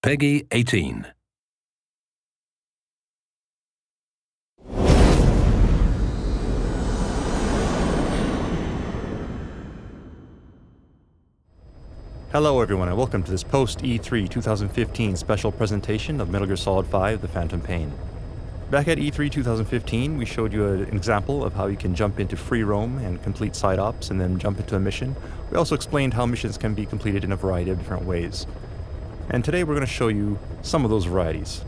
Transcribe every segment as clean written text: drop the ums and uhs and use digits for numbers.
Peggy 18. Hello everyone and welcome to this post-E3 2015 special presentation of Metal Gear Solid 5 The Phantom Pain. Back at E3 2015 we showed you an example of how you can jump into free roam and complete side ops and then jump into a mission. We also explained how missions can be completed in a variety of different ways. And today we're going to show you some of those varieties.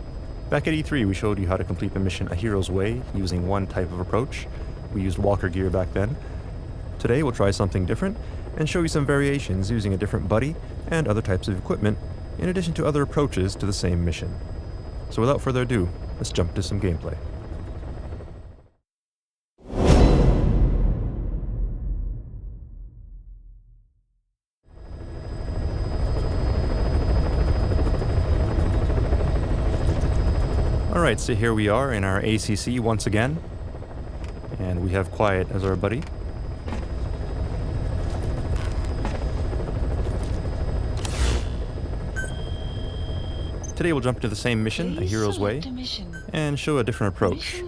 Back at E3 we showed you how to complete the mission A Hero's Way using one type of approach. We used walker gear back then. Today we'll try something different and show you some variations using a different buddy and other types of equipment, in addition to other approaches to the same mission. So without further ado, let's jump to some gameplay. Alright, so here we are in our ACC once again, and we have Quiet as our buddy. Today we'll jump into the same mission, A Hero's Way, and show a different approach.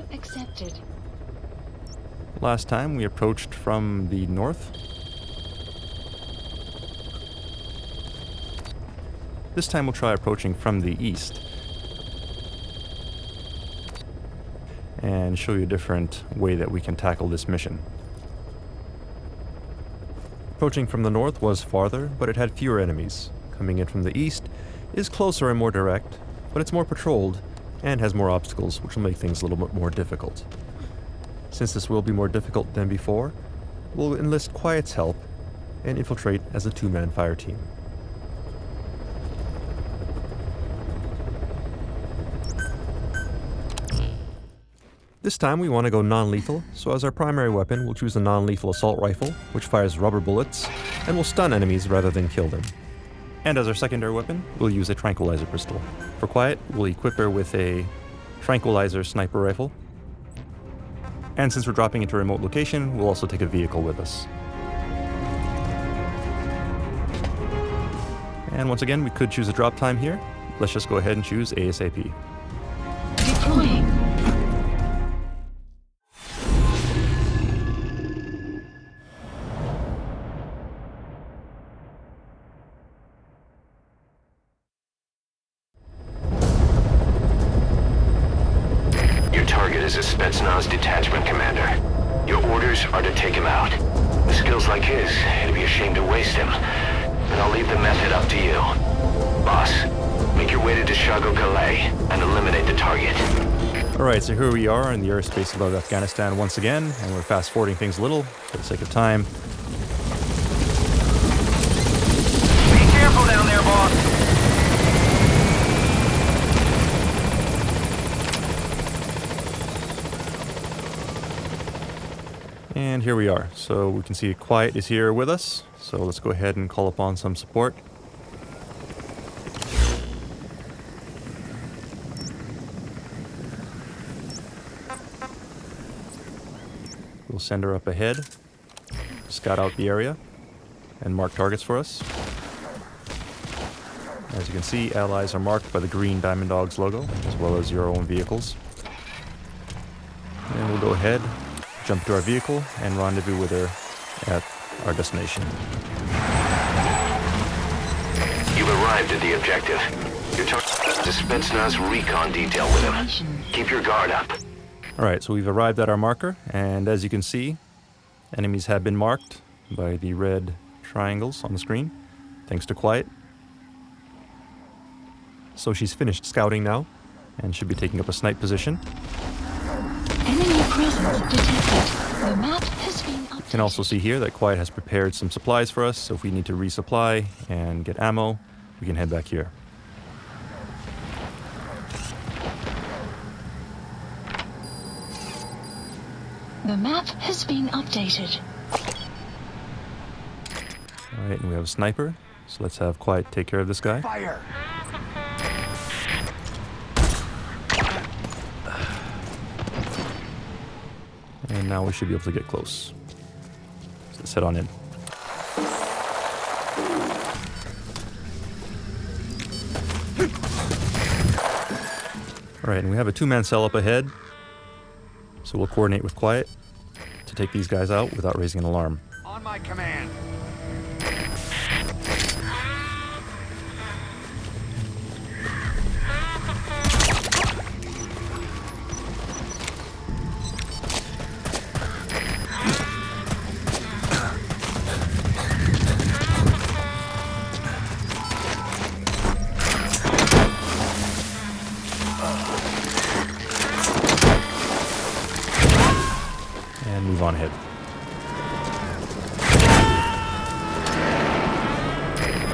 Last time we approached from the north. This time we'll try approaching from the east. And show you a different way that we can tackle this mission. Approaching from the north was farther, but it had fewer enemies. Coming in from the east is closer and more direct, but it's more patrolled and has more obstacles, which will make things a little bit more difficult. Since this will be more difficult than before, we'll enlist Quiet's help and infiltrate as a two-man fire team. This time we want to go non-lethal, so as our primary weapon we'll choose a non-lethal assault rifle, which fires rubber bullets and will stun enemies rather than kill them. And as our secondary weapon, we'll use a tranquilizer pistol. For Quiet, we'll equip her with a tranquilizer sniper rifle. And since we're dropping into a remote location, we'll also take a vehicle with us. And once again, we could choose a drop time here. Let's just go ahead and choose ASAP. Deploying. Is a Spetsnaz detachment commander. Your orders are to take him out. With skills like his, it'd be a shame to waste him. And I'll leave the method up to you. Boss, make your way to Dishago Calais and eliminate the target. Alright, so here we are in the airspace above Afghanistan once again, and we're fast forwarding things a little for the sake of time. Be careful down there, boss! And here we are. So we can see Quiet is here with us. So let's go ahead and call upon some support. We'll send her up ahead, scout out the area, and mark targets for us. As you can see, allies are marked by the green Diamond Dogs logo, as well as your own vehicles. And we'll go ahead, jump to our vehicle, and rendezvous with her at our destination. You've arrived at the objective. You're talking to Spetsnaz recon detail with him. Keep your guard up. Alright, so we've arrived at our marker, and as you can see, enemies have been marked by the red triangles on the screen, thanks to Quiet. So she's finished scouting now, and should be taking up a snipe position. Enemy presence detected. The map has been updated. You can also see here that Quiet has prepared some supplies for us, so if we need to resupply and get ammo, we can head back here. The map has been updated. Alright, and we have a sniper, so let's have Quiet take care of this guy. Fire! And now we should be able to get close. So let's head on in. Alright, and we have a two-man cell up ahead, so we'll coordinate with Quiet to take these guys out without raising an alarm. On my command. And move on ahead.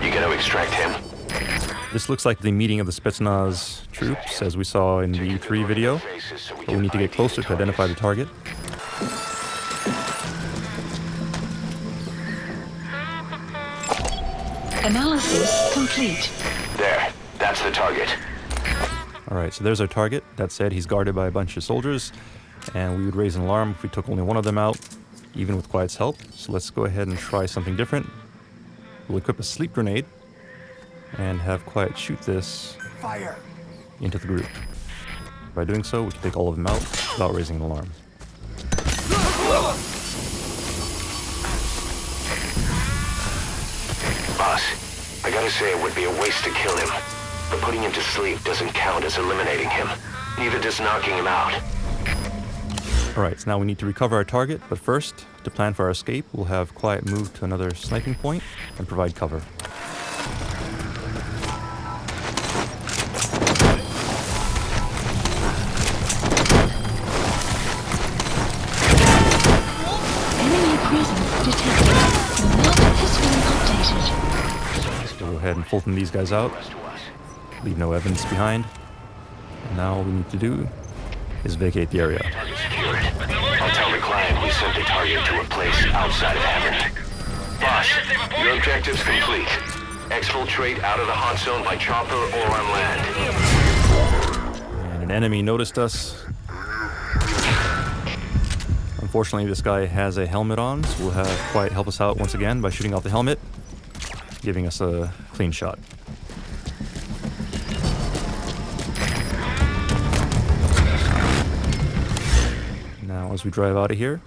You gonna extract him? This looks like the meeting of the Spetsnaz troops, as we saw in the E3 video, but we need to get closer to identify the target. Analysis complete. There, that's the target. Alright, so there's our target. That said, he's guarded by a bunch of soldiers, and we would raise an alarm if we took only one of them out, even with Quiet's help. So let's go ahead and try something different. We'll equip a sleep grenade and have Quiet shoot this Fire. into the group. By doing so, we can take all of them out without raising an alarm. Boss, I gotta say it would be a waste to kill him. But putting him to sleep doesn't count as eliminating him. Neither does knocking him out. Alright, so now we need to recover our target, but first, to plan for our escape, we'll have Quiet move to another sniping point and provide cover. Enemy presence detected. The map has been updated. So we'll go ahead and Fulton these guys out, leave no evidence behind. And now all we need to do is vacate the area. Target secured. I'll tell the client we sent the target to a place outside of heaven. Boss, your objective's complete. Exfiltrate out of the hot zone by chopper or on land. And an enemy noticed us. Unfortunately, this guy has a helmet on, so we'll have Quiet help us out once again by shooting off the helmet, giving us a clean shot. Now, as we drive out of here,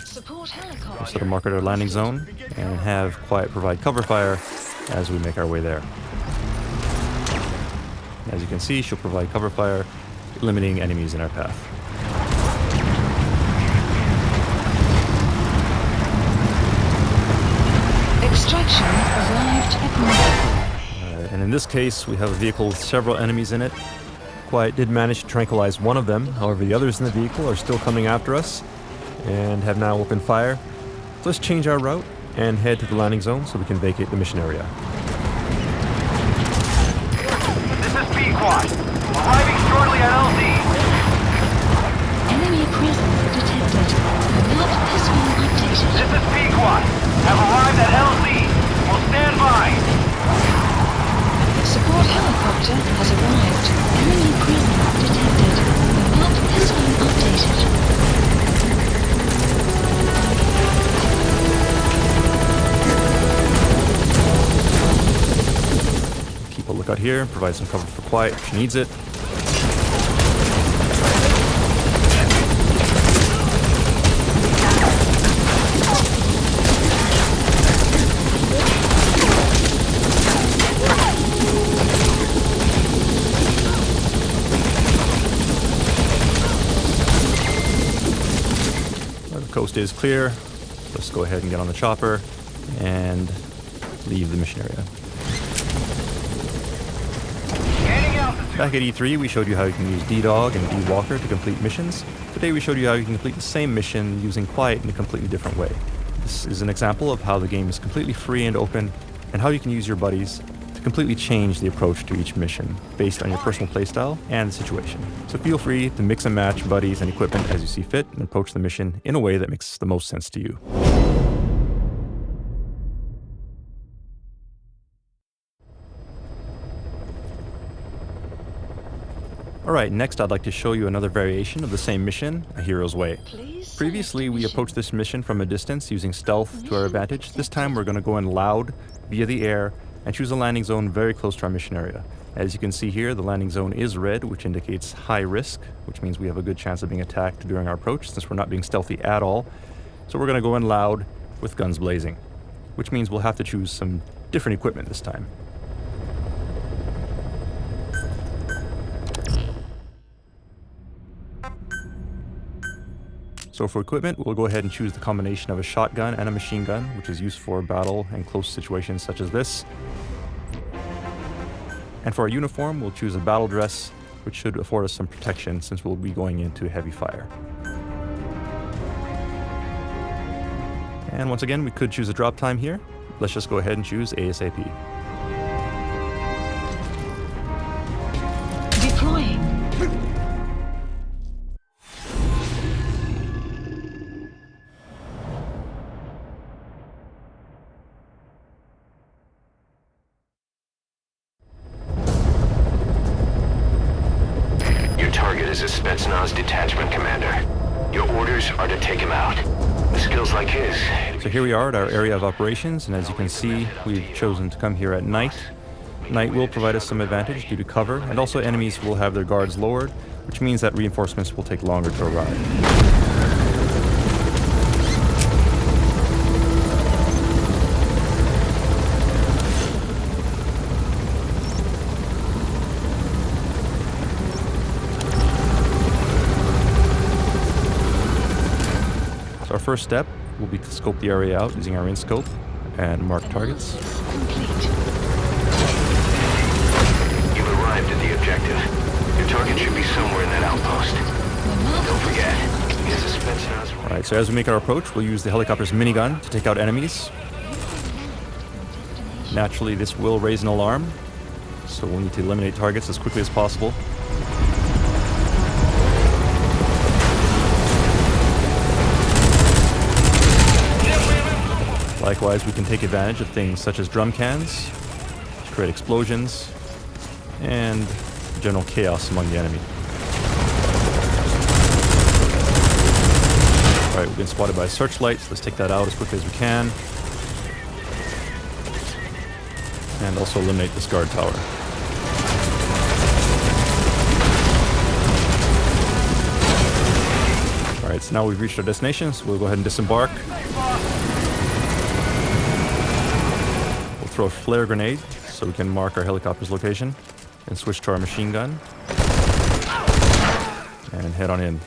Support we'll helicopter. set a marker at our landing zone and have Quiet provide cover fire as we make our way there. As you can see, she'll provide cover fire, limiting enemies in our path. Extraction arrived at North. And in this case, we have a vehicle with several enemies in it. Quiet did manage to tranquilize one of them, however the others in the vehicle are still coming after us and have now opened fire. So let's change our route and head to the landing zone so we can vacate the mission area. This is P-Quad. Arriving shortly at LZ. Enemy presence detected. The map has been updated. This is P-Quad. Have arrived at LZ. Will stand by. Support helicopter has arrived. Enemy presence detected. The map has been updated. Keep a lookout here, provide some cover for Quiet if she needs it. The coast is clear. Let's go ahead and get on the chopper and leave the mission area. Scanning altitude. Back at E3, we showed you how you can use D-Dog and D-Walker to complete missions. Today we showed you how you can complete the same mission using Quiet in a completely different way. This is an example of how the game is completely free and open, and how you can use your buddies to completely change the approach to each mission based on your personal playstyle and the situation. So feel free to mix and match buddies and equipment as you see fit and approach the mission in a way that makes the most sense to you. Alright, next I'd like to show you another variation of the same mission, A Hero's Way. Please Previously, we approached this mission from a distance using stealth to our advantage. This time we're going to go in loud, via the air, and choose a landing zone very close to our mission area. As you can see here, the landing zone is red, which indicates high risk, which means we have a good chance of being attacked during our approach since we're not being stealthy at all. So we're going to go in loud with guns blazing, which means we'll have to choose some different equipment this time. So for equipment, we'll go ahead and choose the combination of a shotgun and a machine gun, which is used for battle and close situations such as this. And for our uniform, we'll choose a battle dress, which should afford us some protection since we'll be going into heavy fire. And once again, we could choose a drop time here. Let's just go ahead and choose ASAP. Deploying. Your target is a Spetsnaz detachment commander. Your orders are to take him out. With skills like his... So here we are at our area of operations, and as you can see, we've chosen to come here at night. Night will provide us some advantage due to cover, and also enemies will have their guards lowered, which means that reinforcements will take longer to arrive. So our first step will be to scope the area out using our in-scope and mark targets. Complete. You've arrived at the objective. Your target should be somewhere in that outpost. Don't forget, he has a Spetsnaz... Alright, so as we make our approach, we'll use the helicopter's minigun to take out enemies. Naturally, this will raise an alarm, so we'll need to eliminate targets as quickly as possible. Likewise, we can take advantage of things such as drum cans to create explosions and general chaos among the enemy. Alright, we've been spotted by searchlights. Let's take that out as quickly as we can. And also eliminate this guard tower. Alright, so now we've reached our destination, so we'll go ahead and disembark. Throw a flare grenade so we can mark our helicopter's location and switch to our machine gun and head on in.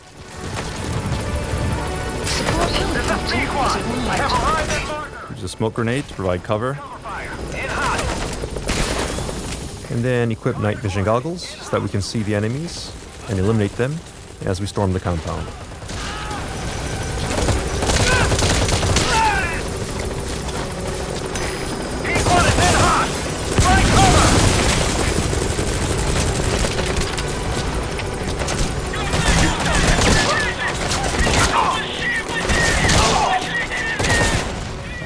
Support helicopter has arrived. Use a smoke grenade to provide cover, and then equip night vision goggles so that we can see the enemies and eliminate them as we storm the compound.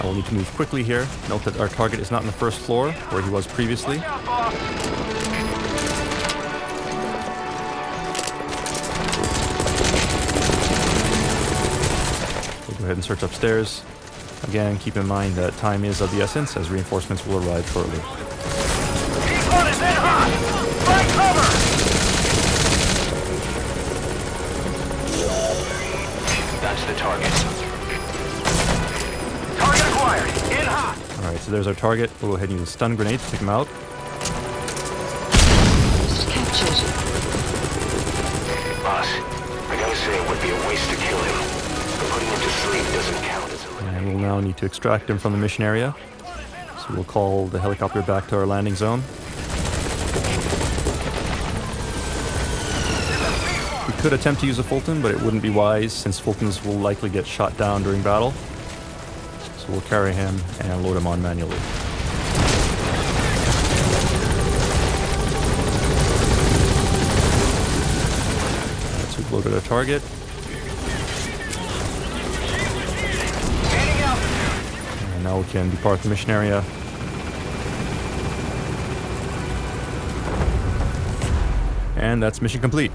We'll need to move quickly here. Note that our target is not on the first floor where he was previously. We'll go ahead and search upstairs. Again, keep in mind that time is of the essence as reinforcements will arrive shortly. That's the target. Alright, so there's our target. We'll go ahead and use a stun grenade to take him out. Captured. Boss, I gotta say it would be a waste to kill him. But putting him to sleep doesn't count as a... And we'll now need to extract him from the mission area. So we'll call the helicopter back to our landing zone. We could attempt to use a Fulton, but it wouldn't be wise since Fultons will likely get shot down during battle. So we'll carry him and load him on manually. Alright, so we've loaded our target. And now we can depart the mission area. And that's mission complete.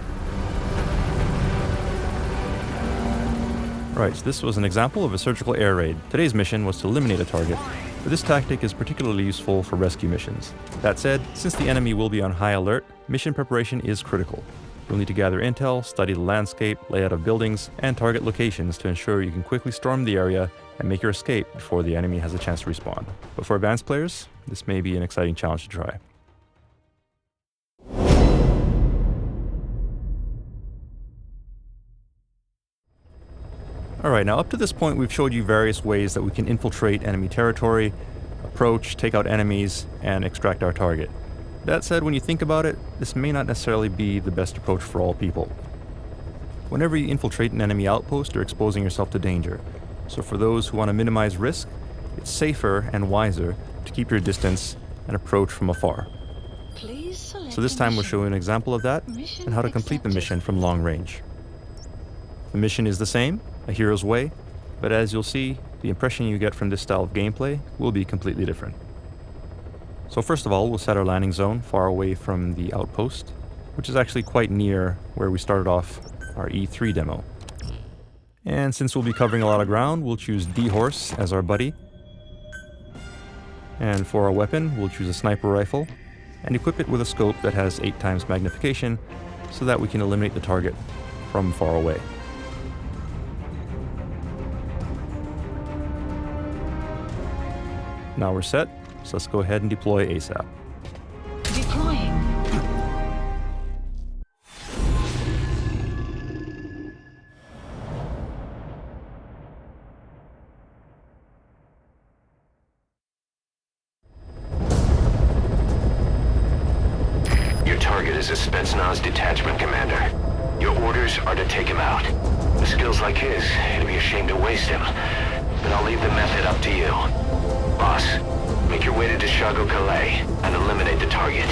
Right, so this was an example of a surgical air raid. Today's mission was to eliminate a target. but this tactic is particularly useful for rescue missions. That said, since the enemy will be on high alert, mission preparation is critical. You'll need to gather intel, study the landscape, layout of buildings, and target locations to ensure you can quickly storm the area and make your escape before the enemy has a chance to respawn. But for advanced players, this may be an exciting challenge to try. Alright, now up to this point we've showed you various ways that we can infiltrate enemy territory, approach, take out enemies, and extract our target. That said, when you think about it, this may not necessarily be the best approach for all people. Whenever you infiltrate an enemy outpost, you're exposing yourself to danger. So for those who want to minimize risk, it's safer and wiser to keep your distance and approach from afar. So this time we'll show you an example of that and how to complete the mission from long range. The mission is the same, a hero's way, but as you'll see, the impression you get from this style of gameplay will be completely different. So first of all, we'll set our landing zone far away from the outpost, which is actually quite near where we started off our E3 demo. And since we'll be covering a lot of ground, we'll choose D-Horse as our buddy. And for our weapon, we'll choose a sniper rifle and equip it with a scope that has 8 times magnification so that we can eliminate the target from far away. Now we're set, so let's go ahead and deploy ASAP. Deploying. Your target is a Spetsnaz detachment commander. Your orders are to take him out. With skills like his, it'd be a shame to waste him. But I'll leave the method up to you. Boss, make your way to Calais and eliminate the target.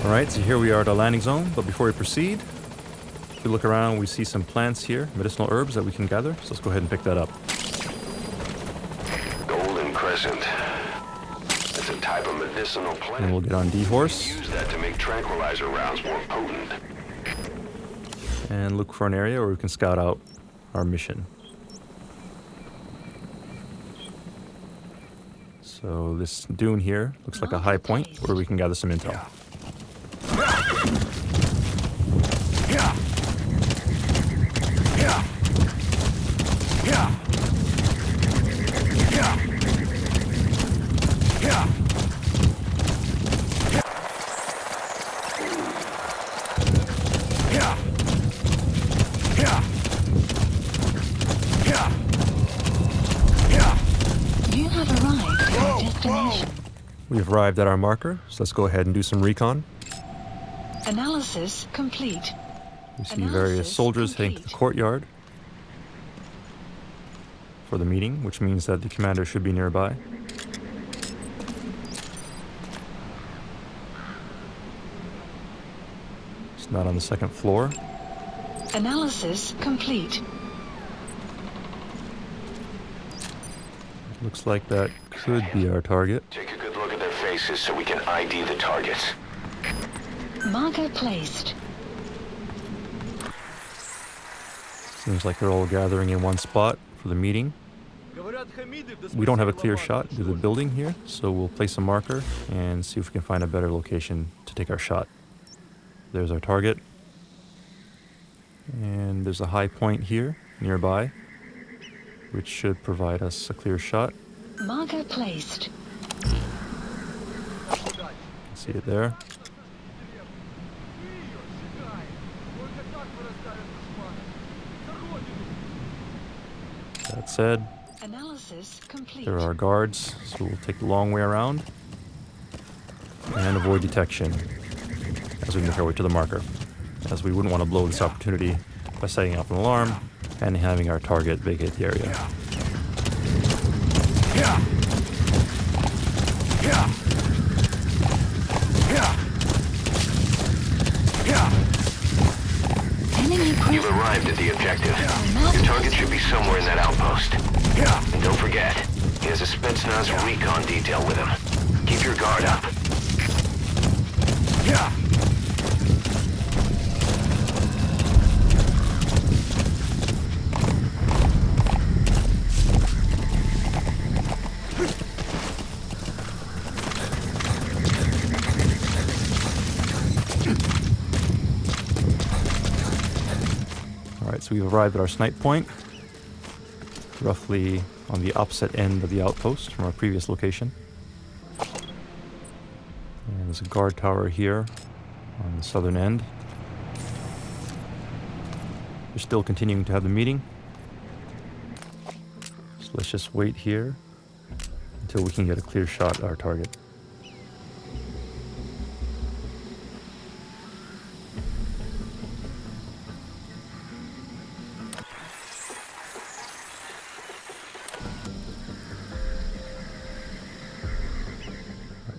Alright, so here we are at our landing zone, but before we proceed, if we look around, we see some plants here, medicinal herbs that we can gather, so let's go ahead and pick that up. Golden Crescent. It's a type of medicinal plant. And we'll get on D-Horse Use that to make tranquilizer rounds more potent. and look for an area where we can scout out our mission. So this dune here looks like a high point where we can gather some intel. You have arrived at your destination. We've arrived at our marker, so let's go ahead and do some recon. Analysis complete. We see various soldiers heading to the courtyard for the meeting, which means that the commander should be nearby. It's not on the second floor. Analysis complete. Looks like that could be our target. Take a good look at their faces so we can ID the targets. Marker placed. Seems like they're all gathering in one spot for the meeting. We don't have a clear shot to the building here, so we'll place a marker and see if we can find a better location to take our shot. There's our target. And there's a high point here nearby, which should provide us a clear shot. Marker placed. See it there. That said, Analysis complete. there are guards, so we'll take the long way around and avoid detection as we make our way to the marker, as we wouldn't want to blow this opportunity by setting off an alarm and having our target vacate the area. Enemy You've presence. arrived at the objective. Your target should be somewhere in that outpost. And don't forget, he has a Spetsnaz recon detail with him. Keep your guard up. Alright, so we've arrived at our snipe point, roughly on the opposite end of the outpost from our previous location. And there's a guard tower here on the southern end. We're still continuing to have the meeting. So let's just wait here until we can get a clear shot at our target.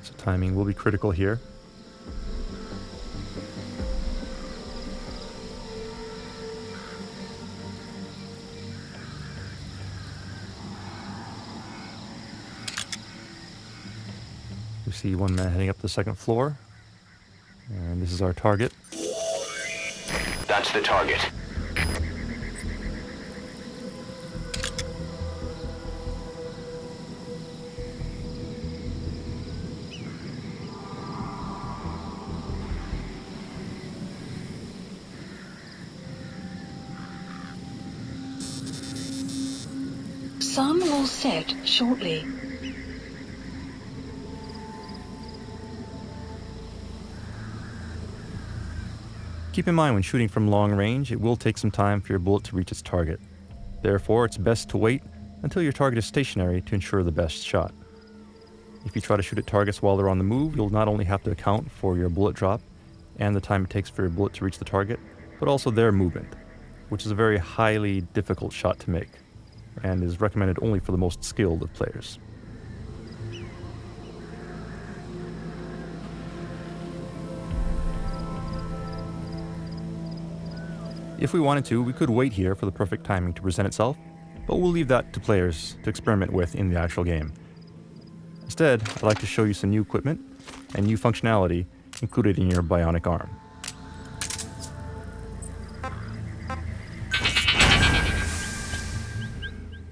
So timing will be critical here. We see one man heading up the second floor, and this is our target. That's the target. Sun will set shortly. Keep in mind when shooting from long range, it will take some time for your bullet to reach its target. Therefore, it's best to wait until your target is stationary to ensure the best shot. If you try to shoot at targets while they're on the move, you'll not only have to account for your bullet drop and the time it takes for your bullet to reach the target, but also their movement, which is a very highly difficult shot to make, and is recommended only for the most skilled of players. If we wanted to, we could wait here for the perfect timing to present itself, but we'll leave that to players to experiment with in the actual game. Instead, I'd like to show you some new equipment and new functionality included in your bionic arm.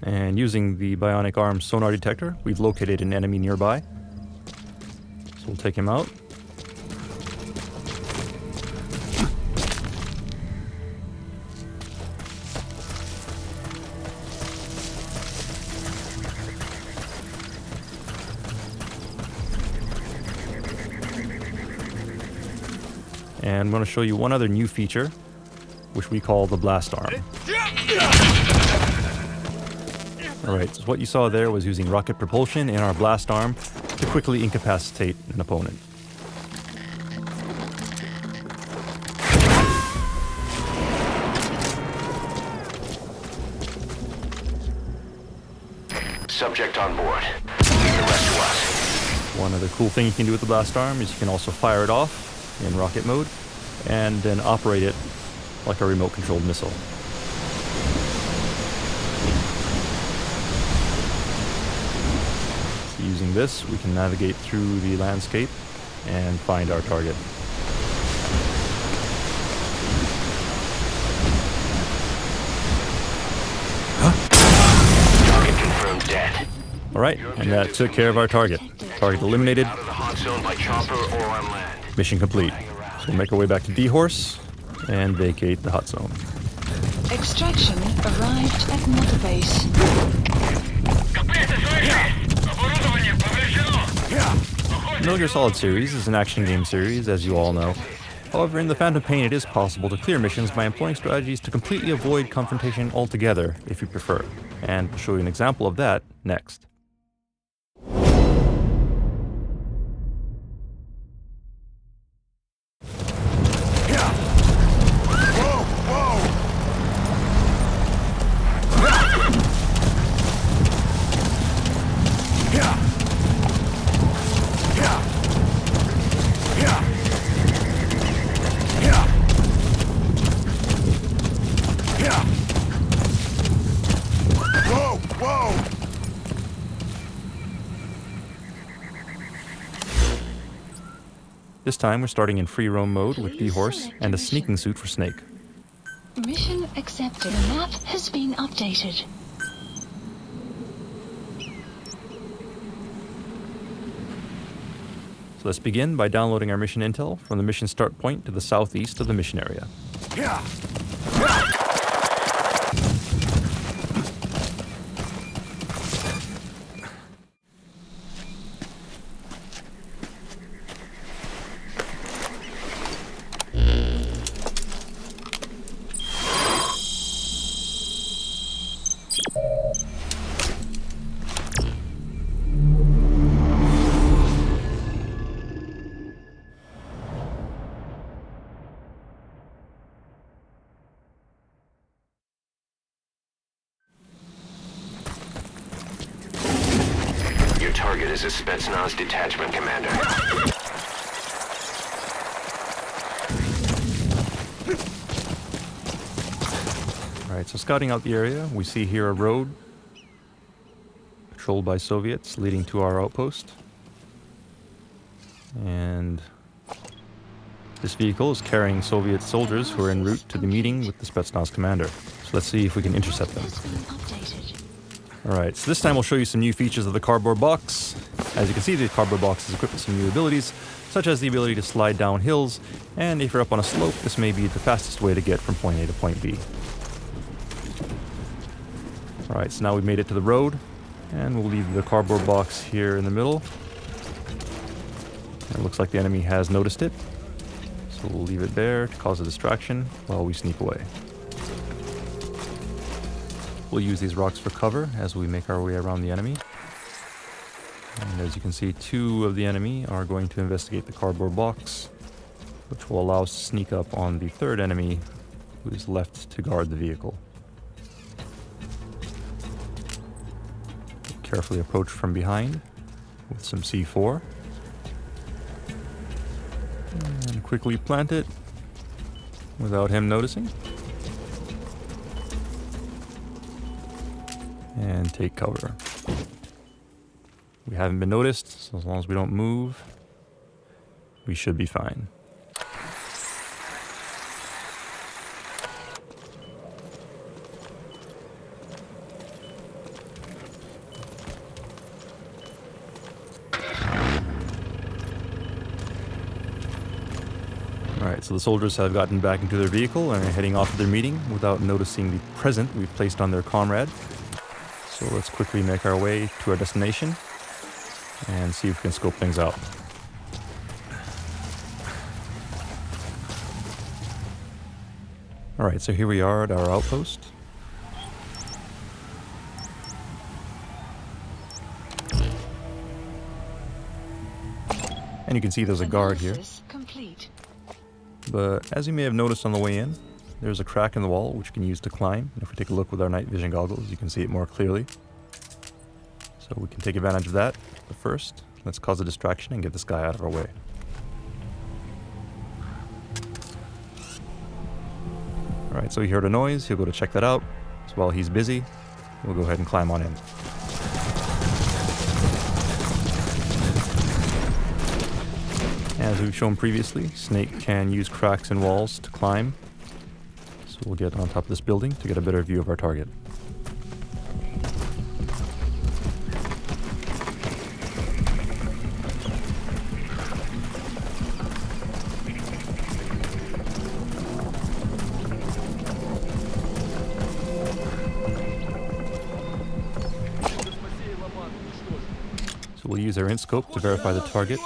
And using the bionic arm sonar detector, we've located an enemy nearby. So we'll take him out. And I'm going to show you one other new feature, which we call the blast arm. Alright, so what you saw there was using rocket propulsion in our blast arm to quickly incapacitate an opponent. Subject on board. Leave the rest to us. One other cool thing you can do with the blast arm is you can also fire it off in rocket mode and then operate it like a remote controlled missile. So using this, we can navigate through the landscape and find our target. Target confirmed dead. Alright, and that took care of our target. Target eliminated, Out of the hot zone by chopper or on land. mission complete. So we'll make our way back to D-Horse and vacate the hot zone. Extraction arrived at Mother Base. Metal Gear Solid series is an action game series, as you all know. However, in the Phantom Pain, it is possible to clear missions by employing strategies to completely avoid confrontation altogether, if you prefer. And I'll show you an example of that next. This time we're starting in free roam mode with D-Horse and a sneaking suit for Snake. Mission accepted. The map has been updated. So let's begin by downloading our mission intel from the mission start point to the southeast of the mission area. Your target is a Spetsnaz detachment commander. Alright, so scouting out the area, we see here a road patrolled by Soviets leading to our outpost. And this vehicle is carrying Soviet soldiers who are en route to the meeting with the Spetsnaz commander. So let's see if we can intercept them. Has been updated. Alright, so this time we'll show you some new features of the cardboard box. As you can see, the cardboard box is equipped with some new abilities, such as the ability to slide down hills, and if you're up on a slope, this may be the fastest way to get from point A to point B. Alright, so now we've made it to the road, and we'll leave the cardboard box here in the middle. It looks like the enemy has noticed it, so we'll leave it there to cause a distraction while we sneak away. We'll use these rocks for cover as we make our way around the enemy. And as you can see, two of the enemy are going to investigate the cardboard box, which will allow us to sneak up on the third enemy who is left to guard the vehicle. Carefully approach from behind with some C4. And quickly plant it without him noticing. And take cover. We haven't been noticed, so as long as we don't move, we should be fine. Alright, so the soldiers have gotten back into their vehicle and are heading off to their meeting without noticing the present we've placed on their comrade. So let's quickly make our way to our destination and see if we can scope things out. Alright, so here we are at our outpost. And you can see there's a guard here. Analysis complete. But as you may have noticed on the way in, there's a crack in the wall which we can use to climb. And if we take a look with our night vision goggles, you can see it more clearly. So we can take advantage of that. But first, let's cause a distraction and get this guy out of our way. Alright, so he heard a noise. He'll go to check that out. So while he's busy, we'll go ahead and climb on in. As we've shown previously, Snake can use cracks in walls to climb. So we'll get on top of this building to get a better view of our target. So we'll use our int scope to verify the target.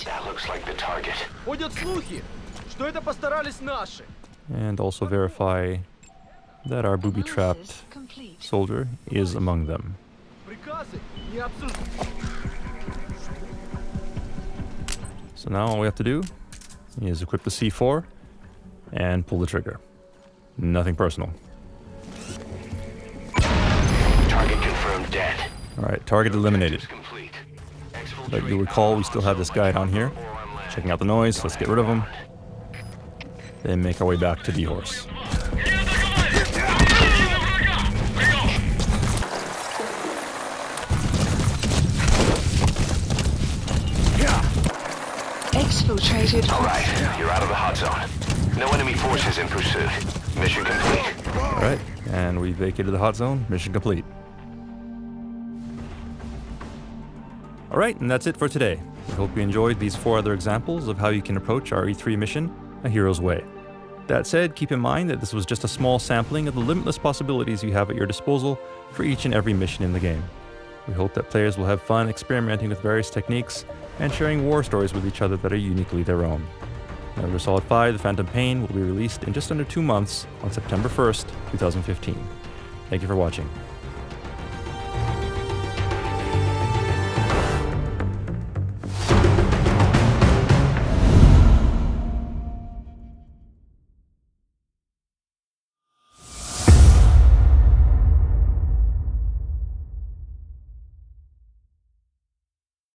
That looks like the target. Ходят слухи, что это постарались наши. And also verify that our booby-trapped Analysis complete. soldier is among them. Приказы не обсуждают. So now all we have to do is equip the C4 and pull the trigger. Nothing personal. Target confirmed dead. Alright, target eliminated. Complete. But you'll recall we still have this guy down here. Checking out the noise, let's get rid of him. Then make our way back to D-Horse. exfiltrated. All right, you're out of the hot zone. No enemy forces in pursuit. Mission complete. Alright, and we vacated the hot zone. Mission complete. Alright, and that's it for today. We hope you enjoyed these 4 other examples of how you can approach our E3 mission, A Hero's Way. That said, keep in mind that this was just a small sampling of the limitless possibilities you have at your disposal for each and every mission in the game. We hope that players will have fun experimenting with various techniques and sharing war stories with each other that are uniquely their own. Metal Gear Solid 5: The Phantom Pain will be released in just under 2 months on September 1st, 2015. Thank you for watching.